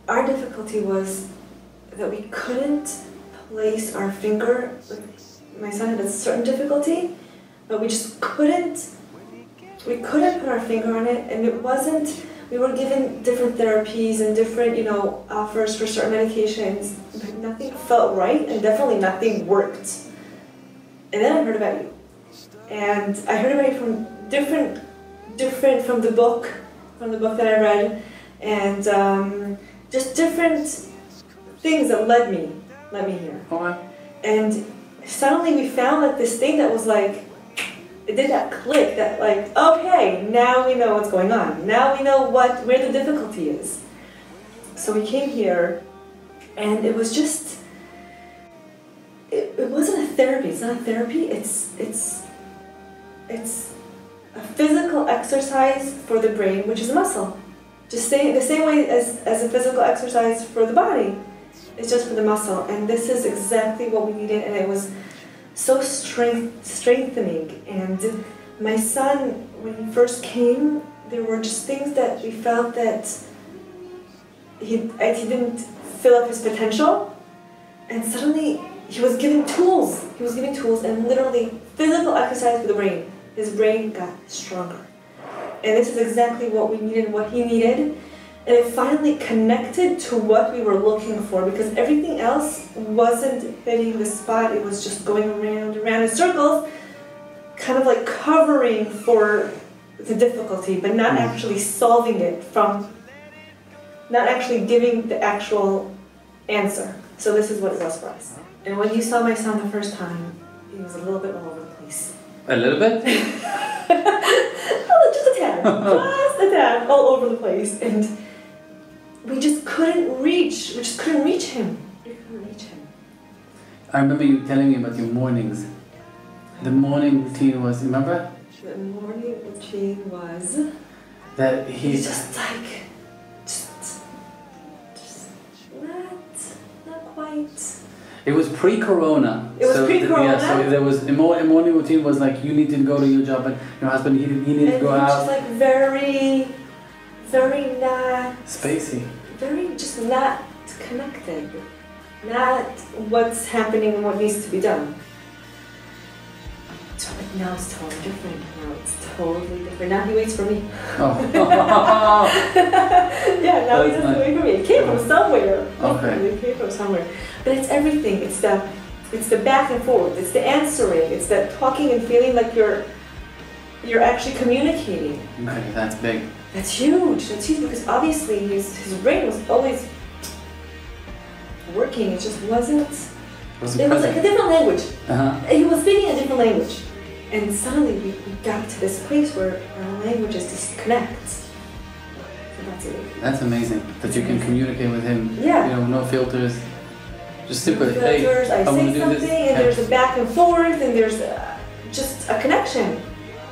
our difficulty was that we couldn't place our finger. My son had a certain difficulty, but we just couldn't. We couldn't put our finger on it, and it wasn't. We were given different therapies and different, offers for certain medications, but nothing felt right, and definitely nothing worked. And then I heard about you, and I heard about you from different from the book that I read, and just different things that led me here. Okay. And suddenly we found like this thing that was like, it did that click that like, okay, now we know what's going on. Now we know where the difficulty is. So we came here, and it was just, it wasn't a therapy. It's not a therapy. It's a physical exercise for the brain, which is a muscle. Just the same way as a physical exercise for the body. It's just for the muscle. And this is exactly what we needed, and it was so strengthening. And my son, when he first came, there were just things that we felt that he didn't fill up his potential, and suddenly he was giving tools. He was giving tools, and literally physical exercise for the brain. His brain got stronger. And this is exactly what we needed, what he needed. And it finally connected to what we were looking for, because everything else wasn't hitting the spot. It was just going around in circles, kind of like covering for the difficulty, but not actually solving it not actually giving the actual answer. So this is what it was for us. And when you saw my son the first time, he was a little bit all over the place. A little bit? Oh, just a tad, all over the place. And we just couldn't reach him. I remember you telling me about your mornings. The morning routine was, remember? The morning routine was that he's just like, not quite. It was pre-corona. It was pre-corona? Yeah, so there was, a morning routine was like, you need to go to your job, and your husband, he needed to go out. Just like very not... spacey. Very just not connected. Not what's happening and what needs to be done. So like now it's totally different. Now he waits for me. Oh. Yeah, now he doesn't wait for me. It came from somewhere. Okay. It came from somewhere. But it's everything. It's the back and forth. It's the answering. It's the talking and feeling like you're actually communicating. Okay, that's big. That's huge. That's huge, because obviously his brain was always working. It just wasn't. It was like a different language. He was speaking a different language, and suddenly we got to this place where our languages just connect. So that's it. That's amazing that you can communicate with him. Yeah. No filters. Just simply, no filters. hey, I say something, and there's a back and forth, and there's just a connection.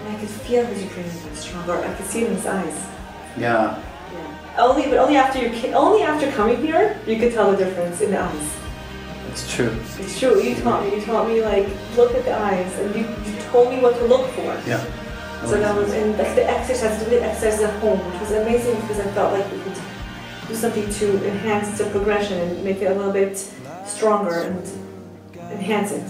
And I could feel his brain was stronger. I could see it in his eyes. Yeah. Only after coming here, you could tell the difference in the eyes. It's true. It's true. You taught me like, look at the eyes, and you told me what to look for. Yeah. So that was, and like the exercise, doing the exercises at home, which was amazing, because I felt like we could do something to enhance the progression and make it a little bit stronger and enhance it.